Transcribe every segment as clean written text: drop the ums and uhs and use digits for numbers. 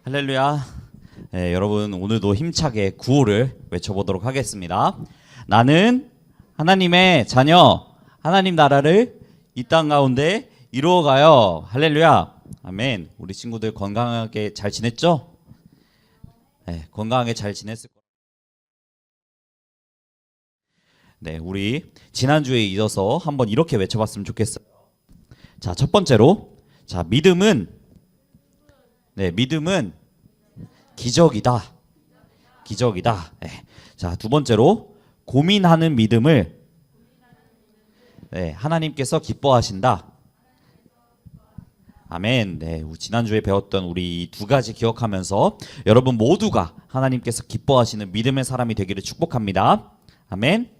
할렐루야. 네, 여러분 오늘도 힘차게 구호를 외쳐보도록 하겠습니다. 나는 하나님의 자녀, 하나님 나라를 이 땅 가운데 이루어가요. 할렐루야. 아멘. 우리 친구들 건강하게 잘 지냈죠? 네, 건강하게 잘 지냈을 거예요. 네, 우리 지난주에 이어서 한번 이렇게 외쳐봤으면 좋겠어요. 자, 첫 번째로, 자, 믿음은 기적이다. 기적이다. 네. 자, 두 번째로 고민하는 믿음을 하나님께서 기뻐하신다. 아멘. 네, 지난주에 배웠던 우리 이 두 가지 기억하면서 여러분 모두가 하나님께서 기뻐하시는 믿음의 사람이 되기를 축복합니다. 아멘.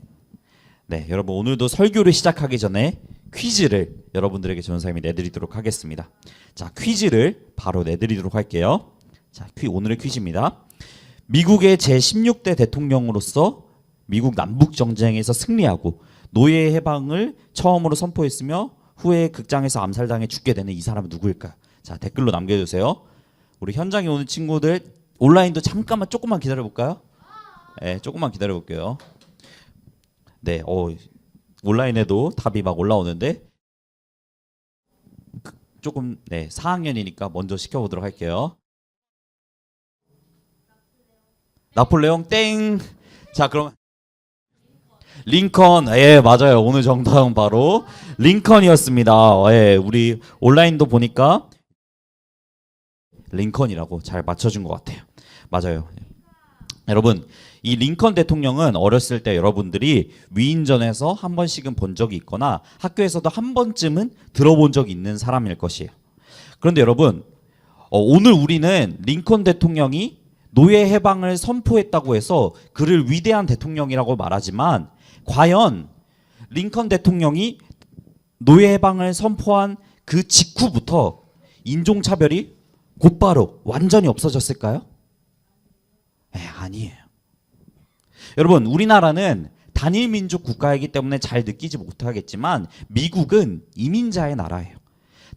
네, 여러분 오늘도 설교를 시작하기 전에 퀴즈를 여러분들에게 전사님이 내드리도록 하겠습니다. 자, 퀴즈를 바로 내드리도록 할게요. 자, 오늘의 퀴즈입니다. 미국의 제16대 대통령으로서 미국 남북전쟁에서 승리하고 노예 해방을 처음으로 선포했으며 후에 극장에서 암살당해 죽게 되는 이 사람은 누구일까요? 자, 댓글로 남겨주세요. 우리 현장에 오는 친구들 온라인도 잠깐만 조금만 기다려볼까요? 네, 조금만 기다려볼게요. 네, 온라인에도 답이 막 올라오는데 조금 4학년이니까 먼저 시켜보도록 할게요. 나폴레옹 땡. 자, 그럼 링컨. 예, 맞아요. 오늘 정답은 바로 링컨이었습니다. 예, 우리 온라인도 보니까 링컨이라고 잘 맞춰준 것 같아요. 맞아요. 여러분, 이 링컨 대통령은 어렸을 때 여러분들이 위인전에서 한 번씩은 본 적이 있거나 학교에서도 한 번쯤은 들어본 적이 있는 사람일 것이에요. 그런데 여러분, 오늘 우리는 링컨 대통령이 노예 해방을 선포했다고 해서 그를 위대한 대통령이라고 말하지만 과연 링컨 대통령이 노예 해방을 선포한 그 직후부터 인종차별이 곧바로 완전히 없어졌을까요? 아니에요. 여러분, 우리나라는 단일 민족 국가이기 때문에 잘 느끼지 못하겠지만 미국은 이민자의 나라예요.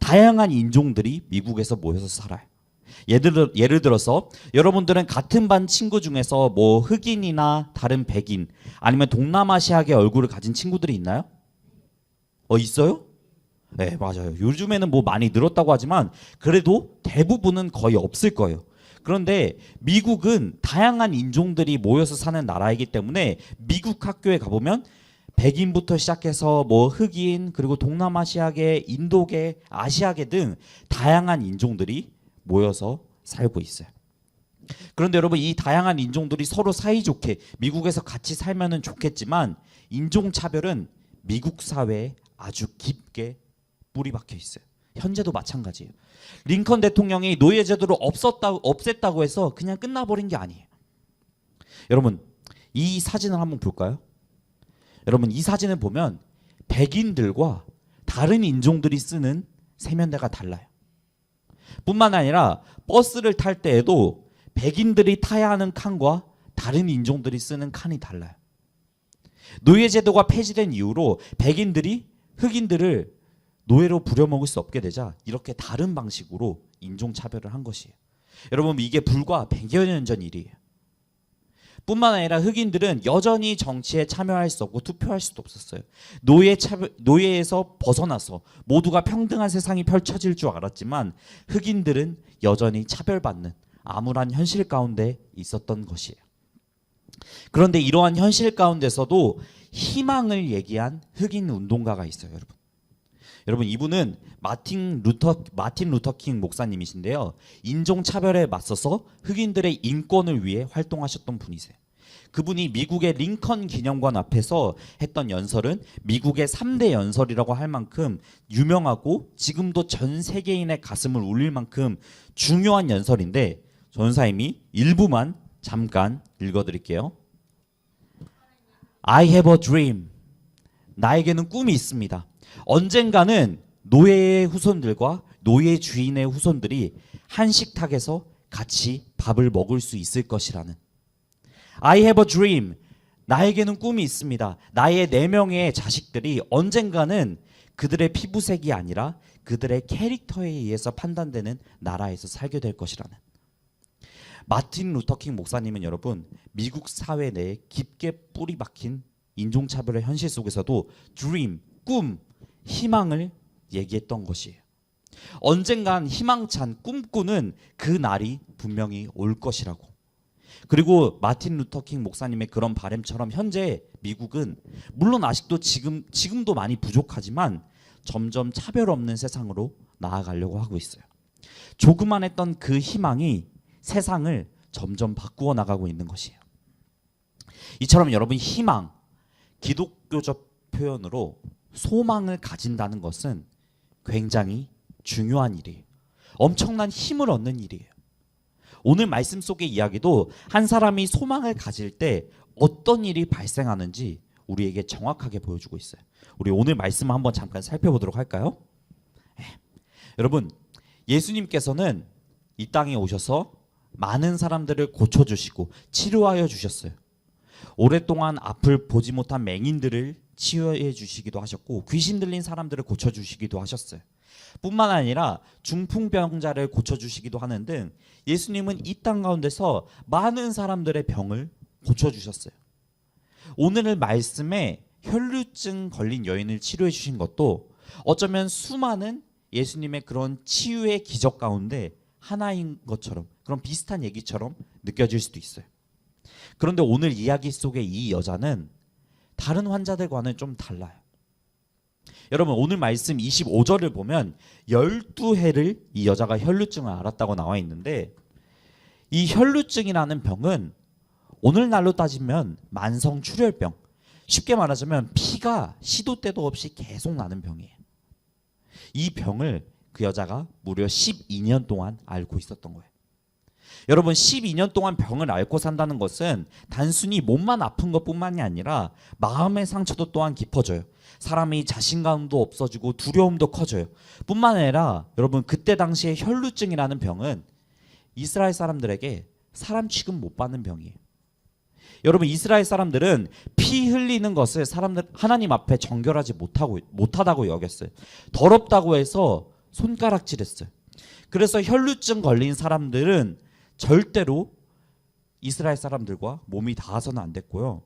다양한 인종들이 미국에서 모여서 살아요. 예를 들어서 여러분들은 같은 반 친구 중에서 뭐 흑인이나 다른 백인 아니면 동남아시아계 얼굴을 가진 친구들이 있나요? 있어요? 네, 맞아요. 요즘에는 뭐 많이 늘었다고 하지만 그래도 대부분은 거의 없을 거예요. 그런데 미국은 다양한 인종들이 모여서 사는 나라이기 때문에 미국 학교에 가보면 백인부터 시작해서 뭐 흑인 그리고 동남아시아계, 인도계, 아시아계 등 다양한 인종들이 모여서 살고 있어요. 그런데 여러분, 이 다양한 인종들이 서로 사이좋게 미국에서 같이 살면은 좋겠지만 인종차별은 미국 사회에 아주 깊게 뿌리 박혀 있어요. 현재도 마찬가지예요. 링컨 대통령이 노예제도를 없앴다고 해서 그냥 끝나버린 게 아니에요. 여러분, 이 사진을 한번 볼까요? 여러분, 이 사진을 보면 백인들과 다른 인종들이 쓰는 세면대가 달라요. 뿐만 아니라 버스를 탈 때에도 백인들이 타야 하는 칸과 다른 인종들이 쓰는 칸이 달라요. 노예제도가 폐지된 이후로 백인들이 흑인들을 노예로 부려먹을 수 없게 되자 이렇게 다른 방식으로 인종차별을 한 것이에요. 여러분, 이게 불과 100여 년 전 일이에요. 뿐만 아니라 흑인들은 여전히 정치에 참여할 수 없고 투표할 수도 없었어요. 노예에서 벗어나서 모두가 평등한 세상이 펼쳐질 줄 알았지만 흑인들은 여전히 차별받는 암울한 현실 가운데 있었던 것이에요. 그런데 이러한 현실 가운데서도 희망을 얘기한 흑인 운동가가 있어요, 여러분. 여러분, 이분은 마틴 루터 킹 목사님이신데요. 인종차별에 맞서서 흑인들의 인권을 위해 활동하셨던 분이세요. 그분이 미국의 링컨 기념관 앞에서 했던 연설은 미국의 3대 연설이라고 할 만큼 유명하고 지금도 전 세계인의 가슴을 울릴 만큼 중요한 연설인데 전사님이 일부만 잠깐 읽어드릴게요. I have a dream. 나에게는 꿈이 있습니다. 언젠가는 노예의 후손들과 노예 주인의 후손들이 한 식탁에서 같이 밥을 먹을 수 있을 것이라는. I have a dream. 나에게는 꿈이 있습니다. 나의 4명의 자식들이 언젠가는 그들의 피부색이 아니라 그들의 캐릭터에 의해서 판단되는 나라에서 살게 될 것이라는. 마틴 루터킹 목사님은 여러분 미국 사회 내에 깊게 뿌리 박힌 인종차별의 현실 속에서도 dream, 꿈, 희망을 얘기했던 것이에요. 언젠간 희망찬 꿈꾸는 그 날이 분명히 올 것이라고. 그리고 마틴 루터킹 목사님의 그런 바람처럼 현재 미국은 물론 아직도 지금도 많이 부족하지만 점점 차별 없는 세상으로 나아가려고 하고 있어요. 조그만했던 그 희망이 세상을 점점 바꾸어 나가고 있는 것이에요. 이처럼 여러분 희망, 기독교적 표현으로 소망을 가진다는 것은 굉장히 중요한 일이에요. 엄청난 힘을 얻는 일이에요. 오늘 말씀 속의 이야기도 한 사람이 소망을 가질 때 어떤 일이 발생하는지 우리에게 정확하게 보여주고 있어요. 우리 오늘 말씀 한번 잠깐 살펴보도록 할까요? 여러분, 예수님께서는 이 땅에 오셔서 많은 사람들을 고쳐주시고 치료하여 주셨어요. 오랫동안 앞을 보지 못한 맹인들을 치유해 주시기도 하셨고 귀신 들린 사람들을 고쳐주시기도 하셨어요. 뿐만 아니라 중풍병자를 고쳐주시기도 하는 등 예수님은 이 땅 가운데서 많은 사람들의 병을 고쳐주셨어요. 오늘 말씀에 혈루증 걸린 여인을 치료해 주신 것도 어쩌면 수많은 예수님의 그런 치유의 기적 가운데 하나인 것처럼, 그런 비슷한 얘기처럼 느껴질 수도 있어요. 그런데 오늘 이야기 속의 이 여자는 다른 환자들과는 좀 달라요. 여러분 오늘 말씀 25절을 보면 12해를 이 여자가 혈루증을 앓았다고 나와 있는데, 이 혈루증이라는 병은 오늘날로 따지면 만성출혈병, 쉽게 말하자면 피가 시도 때도 없이 계속 나는 병이에요. 이 병을 그 여자가 무려 12년 동안 앓고 있었던 거예요. 여러분 12년 동안 병을 앓고 산다는 것은 단순히 몸만 아픈 것뿐만이 아니라 마음의 상처도 또한 깊어져요. 사람이 자신감도 없어지고 두려움도 커져요. 뿐만 아니라 여러분 그때 당시에 혈루증이라는 병은 이스라엘 사람들에게 사람 취급 못 받는 병이에요. 여러분 이스라엘 사람들은 피 흘리는 것을 사람들 하나님 앞에 정결하지 못하다고 여겼어요. 더럽다고 해서 손가락질했어요. 그래서 혈루증 걸린 사람들은 절대로 이스라엘 사람들과 몸이 닿아서는 안 됐고요.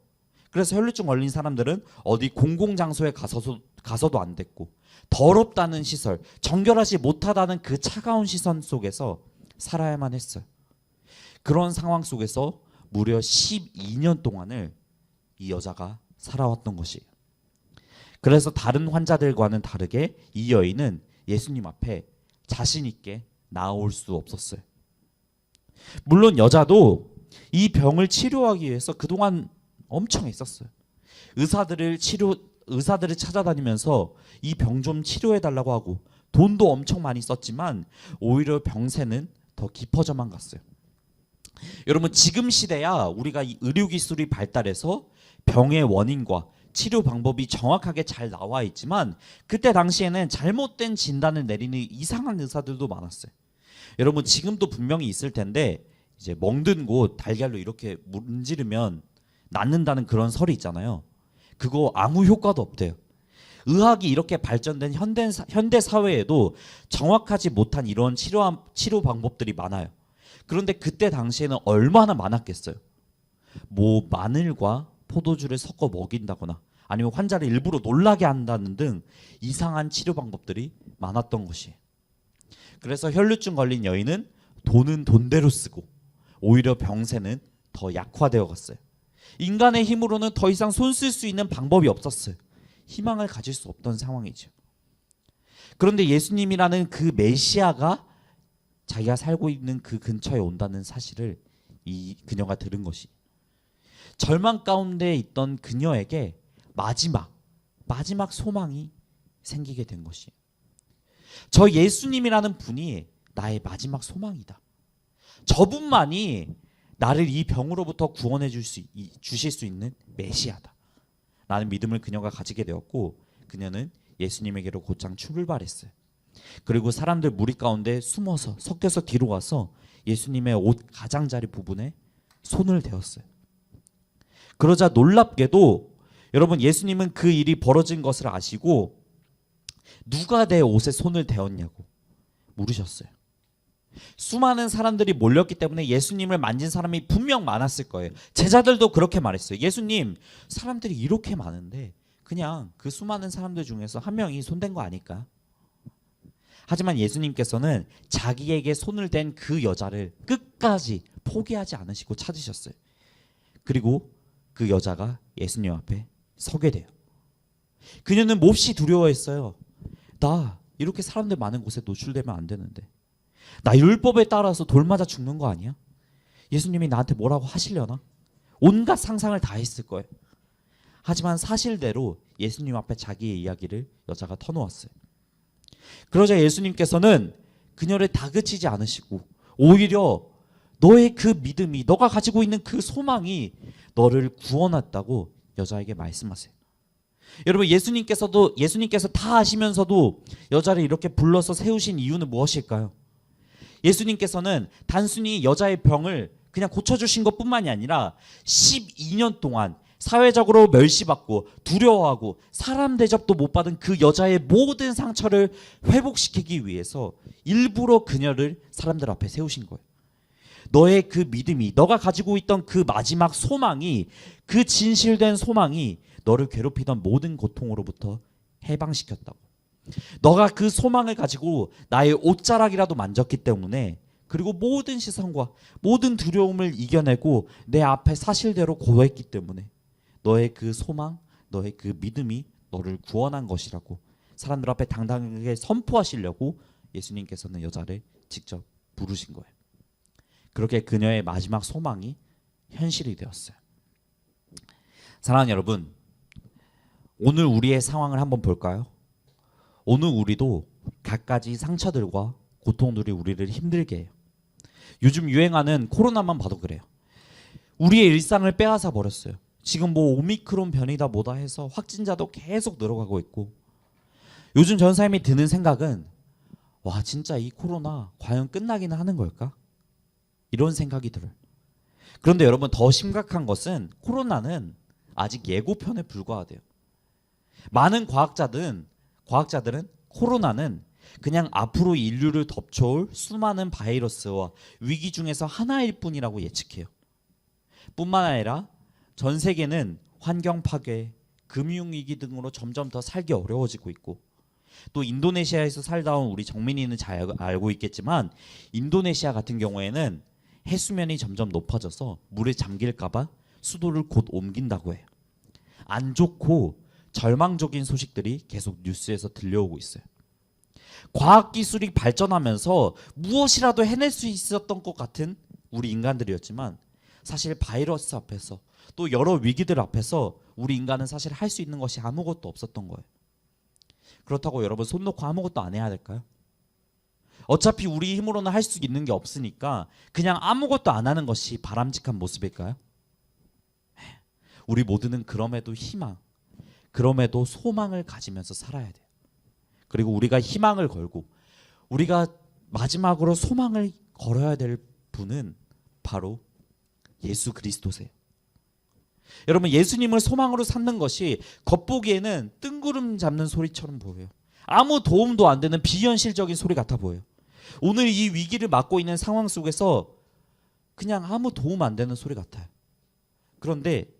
그래서 혈루증 걸린 사람들은 어디 공공장소에 가서도 안 됐고, 더럽다는 시설, 정결하지 못하다는 그 차가운 시선 속에서 살아야만 했어요. 그런 상황 속에서 무려 12년 동안을 이 여자가 살아왔던 것이에요. 그래서 다른 환자들과는 다르게 이 여인은 예수님 앞에 자신 있게 나아올 수 없었어요. 물론 여자도 이 병을 치료하기 위해서 그동안 엄청 애썼어요. 의사들을 찾아다니면서 이 병 좀 치료해 달라고 하고 돈도 엄청 많이 썼지만 오히려 병세는 더 깊어져만 갔어요. 여러분 지금 시대야 우리가 이 의료기술이 발달해서 병의 원인과 치료 방법이 정확하게 잘 나와 있지만 그때 당시에는 잘못된 진단을 내리는 이상한 의사들도 많았어요. 여러분 지금도 분명히 있을 텐데 이제 멍든 곳 달걀로 이렇게 문지르면 낫는다는 그런 설이 있잖아요. 그거 아무 효과도 없대요. 의학이 이렇게 발전된 현대 사회에도 정확하지 못한 이런 치료 방법들이 많아요. 그런데 그때 당시에는 얼마나 많았겠어요. 뭐 마늘과 포도주를 섞어 먹인다거나 아니면 환자를 일부러 놀라게 한다는 등 이상한 치료 방법들이 많았던 것이에요. 그래서 혈루증 걸린 여인은 돈은 돈대로 쓰고 오히려 병세는 더 약화되어 갔어요. 인간의 힘으로는 더 이상 손 쓸 수 있는 방법이 없었어요. 희망을 가질 수 없던 상황이죠. 그런데 예수님이라는 그 메시아가 자기가 살고 있는 그 근처에 온다는 사실을 이 그녀가 들은 것이, 절망 가운데 있던 그녀에게 마지막 소망이 생기게 된 것이, 저 예수님이라는 분이 나의 마지막 소망이다. 저분만이 나를 이 병으로부터 구원해 주실 수 있는 메시아다 라는 믿음을 그녀가 가지게 되었고, 그녀는 예수님에게로 곧장 출발했어요. 그리고 사람들 무리 가운데 숨어서 섞여서 뒤로 가서 예수님의 옷 가장자리 부분에 손을 대었어요. 그러자 놀랍게도 여러분 예수님은 그 일이 벌어진 것을 아시고 누가 내 옷에 손을 대었냐고 물으셨어요. 수많은 사람들이 몰렸기 때문에 예수님을 만진 사람이 분명 많았을 거예요. 제자들도 그렇게 말했어요. 예수님, 사람들이 이렇게 많은데 그냥 그 수많은 사람들 중에서 한 명이 손댄 거 아닐까? 하지만 예수님께서는 자기에게 손을 댄 그 여자를 끝까지 포기하지 않으시고 찾으셨어요. 그리고 그 여자가 예수님 앞에 서게 돼요. 그녀는 몹시 두려워했어요. 나 이렇게 사람들 많은 곳에 노출되면 안 되는데, 나 율법에 따라서 돌 맞아 죽는 거 아니야? 예수님이 나한테 뭐라고 하시려나? 온갖 상상을 다 했을 거예요. 하지만 사실대로 예수님 앞에 자기의 이야기를 여자가 터놓았어요. 그러자 예수님께서는 그녀를 다그치지 않으시고 오히려 너의 그 믿음이, 너가 가지고 있는 그 소망이 너를 구원했다고 여자에게 말씀하세요. 여러분, 예수님께서 다 아시면서도 여자를 이렇게 불러서 세우신 이유는 무엇일까요? 예수님께서는 단순히 여자의 병을 그냥 고쳐주신 것뿐만이 아니라 12년 동안 사회적으로 멸시받고 두려워하고 사람 대접도 못 받은 그 여자의 모든 상처를 회복시키기 위해서 일부러 그녀를 사람들 앞에 세우신 거예요. 너의 그 믿음이, 너가 가지고 있던 그 마지막 소망이, 그 진실된 소망이 너를 괴롭히던 모든 고통으로부터 해방시켰다고. 너가 그 소망을 가지고 나의 옷자락이라도 만졌기 때문에, 그리고 모든 시선과 모든 두려움을 이겨내고 내 앞에 사실대로 고했기 때문에 너의 그 소망, 너의 그 믿음이 너를 구원한 것이라고 사람들 앞에 당당하게 선포하시려고 예수님께서는 여자를 직접 부르신 거예요. 그렇게 그녀의 마지막 소망이 현실이 되었어요. 사랑하는 여러분, 오늘 우리의 상황을 한번 볼까요? 오늘 우리도 갖가지 상처들과 고통들이 우리를 힘들게 해요. 요즘 유행하는 코로나만 봐도 그래요. 우리의 일상을 빼앗아 버렸어요. 지금 뭐 오미크론 변이다 뭐다 해서 확진자도 계속 늘어가고 있고, 요즘 전사님이 드는 생각은, 와, 진짜 이 코로나 과연 끝나기는 하는 걸까? 이런 생각이 들어요. 그런데 여러분, 더 심각한 것은 코로나는 아직 예고편에 불과하대요. 많은 과학자들은 코로나는 그냥 앞으로 인류를 덮쳐올 수많은 바이러스와 위기 중에서 하나일 뿐이라고 예측해요. 뿐만 아니라 전 세계는 환경 파괴, 금융위기 등으로 점점 더 살기 어려워지고 있고, 또 인도네시아에서 살다 온 우리 정민이는 잘 알고 있겠지만, 인도네시아 같은 경우에는 해수면이 점점 높아져서 물에 잠길까봐 수도를 곧 옮긴다고 해요. 안 좋고 절망적인 소식들이 계속 뉴스에서 들려오고 있어요. 과학기술이 발전하면서 무엇이라도 해낼 수 있었던 것 같은 우리 인간들이었지만, 사실 바이러스 앞에서 또 여러 위기들 앞에서 우리 인간은 사실 할 수 있는 것이 아무것도 없었던 거예요. 그렇다고 여러분 손 놓고 아무것도 안 해야 될까요? 어차피 우리 힘으로는 할 수 있는 게 없으니까 그냥 아무것도 안 하는 것이 바람직한 모습일까요? 우리 모두는 그럼에도 희망, 그럼에도 소망을 가지면서 살아야 돼요. 그리고 우리가 희망을 걸고 우리가 마지막으로 소망을 걸어야 될 분은 바로 예수 그리스도세요. 여러분, 예수님을 소망으로 삼는 것이 겉보기에는 뜬구름 잡는 소리처럼 보여요. 아무 도움도 안 되는 비현실적인 소리 같아 보여요. 오늘 이 위기를 맞고 있는 상황 속에서 그냥 아무 도움 안 되는 소리 같아요. 그런데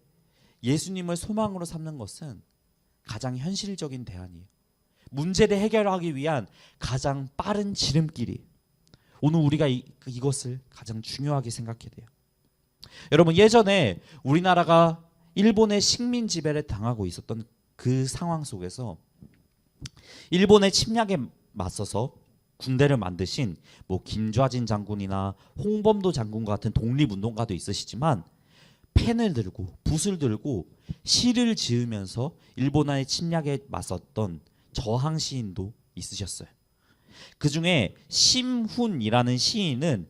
예수님을 소망으로 삼는 것은 가장 현실적인 대안이에요. 문제를 해결하기 위한 가장 빠른 지름길이. 오늘 우리가 이것을 가장 중요하게 생각해야 돼요. 여러분, 예전에 우리나라가 일본의 식민 지배를 당하고 있었던 그 상황 속에서 일본의 침략에 맞서서 군대를 만드신 뭐 김좌진 장군이나 홍범도 장군 같은 독립운동가도 있으시지만, 펜을 들고 붓을 들고 시를 지으면서 일본의 침략에 맞섰던 저항 시인도 있으셨어요. 그 중에 심훈이라는 시인은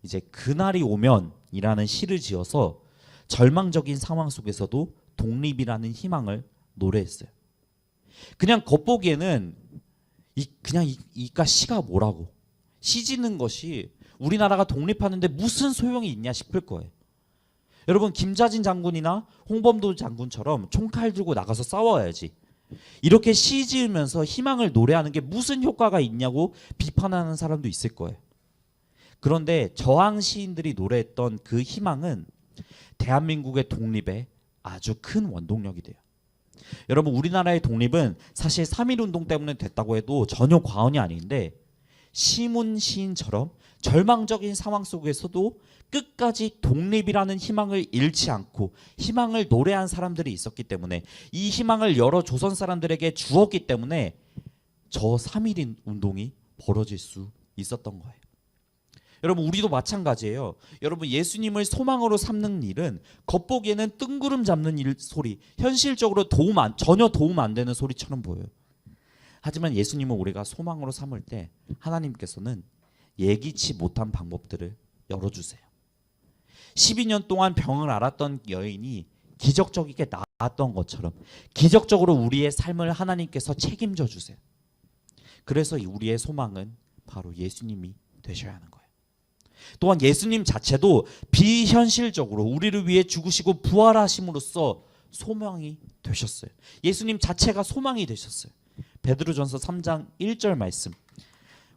이제 그날이 오면이라는 시를 지어서 절망적인 상황 속에서도 독립이라는 희망을 노래했어요. 그냥 겉보기에는 이까 시가 뭐라고, 시 짓는 것이 우리나라가 독립하는데 무슨 소용이 있냐 싶을 거예요. 여러분, 김좌진 장군이나 홍범도 장군처럼 총칼 들고 나가서 싸워야지, 이렇게 시 지으면서 희망을 노래하는 게 무슨 효과가 있냐고 비판하는 사람도 있을 거예요. 그런데 저항 시인들이 노래했던 그 희망은 대한민국의 독립에 아주 큰 원동력이 돼요. 여러분, 우리나라의 독립은 사실 3.1 운동 때문에 됐다고 해도 전혀 과언이 아닌데, 시문 시인처럼 절망적인 상황 속에서도 끝까지 독립이라는 희망을 잃지 않고 희망을 노래한 사람들이 있었기 때문에, 이 희망을 여러 조선 사람들에게 주었기 때문에 저 3.1 운동이 벌어질 수 있었던 거예요. 여러분, 우리도 마찬가지예요. 여러분, 예수님을 소망으로 삼는 일은 겉보기에는 뜬구름 잡는 소리, 현실적으로 전혀 도움 안 되는 소리처럼 보여요. 하지만 예수님을 우리가 소망으로 삼을 때 하나님께서는 예기치 못한 방법들을 열어주세요. 12년 동안 병을 앓았던 여인이 기적적이게 나았던 것처럼 기적적으로 우리의 삶을 하나님께서 책임져 주세요. 그래서 우리의 소망은 바로 예수님이 되셔야 하는 거예요. 또한 예수님 자체도 비현실적으로 우리를 위해 죽으시고 부활하심으로써 소망이 되셨어요. 예수님 자체가 소망이 되셨어요. 베드로전서 3장 1절 말씀,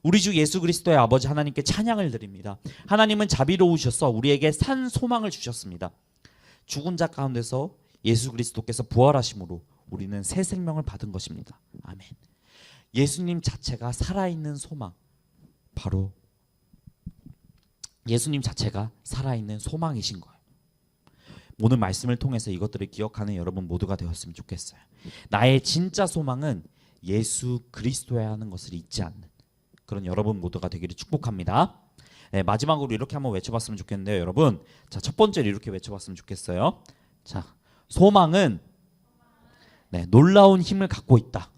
우리 주 예수 그리스도의 아버지 하나님께 찬양을 드립니다. 하나님은 자비로우셔서 우리에게 산 소망을 주셨습니다. 죽은 자 가운데서 예수 그리스도께서 부활하심으로 우리는 새 생명을 받은 것입니다. 아멘. 예수님 자체가 살아있는 소망, 바로 예수님 자체가 살아있는 소망이신 거예요. 오늘 말씀을 통해서 이것들을 기억하는 여러분 모두가 되었으면 좋겠어요. 나의 진짜 소망은 예수 그리스도야 하는 것을 잊지 않는 그런 여러분 모두가 되기를 축복합니다. 네, 마지막으로 이렇게 한번 외쳐봤으면 좋겠는데요, 여러분. 자, 첫 번째로 이렇게 외쳐봤으면 좋겠어요. 자, 소망은 놀라운 힘을 갖고 있다.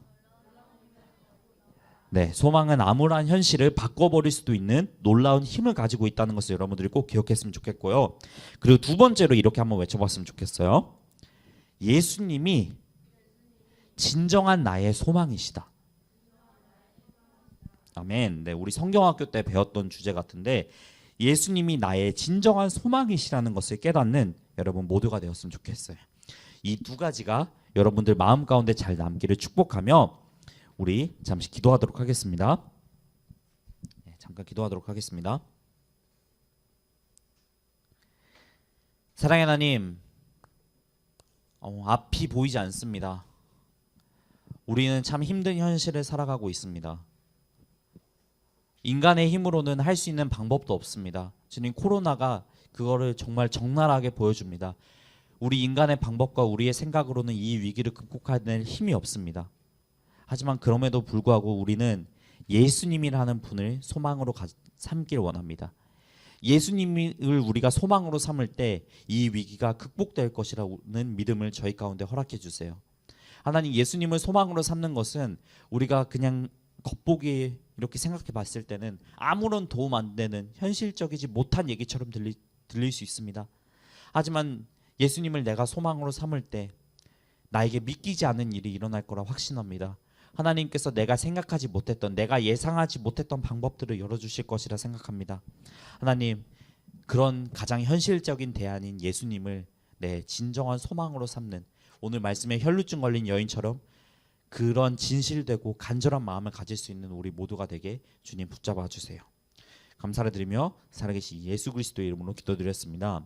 네, 소망은 암울한 현실을 바꿔버릴 수도 있는 놀라운 힘을 가지고 있다는 것을 여러분들이 꼭 기억했으면 좋겠고요. 그리고 두 번째로 이렇게 한번 외쳐봤으면 좋겠어요. 예수님이 진정한 나의 소망이시다. 아멘. 네, 우리 성경학교 때 배웠던 주제 같은데, 예수님이 나의 진정한 소망이시라는 것을 깨닫는 여러분 모두가 되었으면 좋겠어요. 이 두 가지가 여러분들 마음 가운데 잘 남기를 축복하며 우리 잠시 기도하도록 하겠습니다. 네, 잠깐 기도하도록 하겠습니다. 사랑의 하나님, 앞이 보이지 않습니다. 우리는 참 힘든 현실을 살아가고 있습니다. 인간의 힘으로는 할 수 있는 방법도 없습니다. 주님, 코로나가 그거를 정말 적나라하게 보여줍니다. 우리 인간의 방법과 우리의 생각으로는 이 위기를 극복해낼 힘이 없습니다. 하지만 그럼에도 불구하고 우리는 예수님이라는 분을 소망으로 삼길 원합니다. 예수님을 우리가 소망으로 삼을 때 이 위기가 극복될 것이라는 믿음을 저희 가운데 허락해 주세요. 하나님, 예수님을 소망으로 삼는 것은 우리가 그냥 겉보기 이렇게 생각해 봤을 때는 아무런 도움 안 되는 현실적이지 못한 얘기처럼 들릴 수 있습니다. 하지만 예수님을 내가 소망으로 삼을 때 나에게 믿기지 않은 일이 일어날 거라 확신합니다. 하나님께서 내가 생각하지 못했던, 내가 예상하지 못했던 방법들을 열어주실 것이라 생각합니다. 하나님, 그런 가장 현실적인 대안인 예수님을 내 진정한 소망으로 삼는, 오늘 말씀에 혈루증 걸린 여인처럼 그런 진실되고 간절한 마음을 가질 수 있는 우리 모두가 되게 주님 붙잡아 주세요. 감사를 드리며 살아계신 예수 그리스도의 이름으로 기도드렸습니다.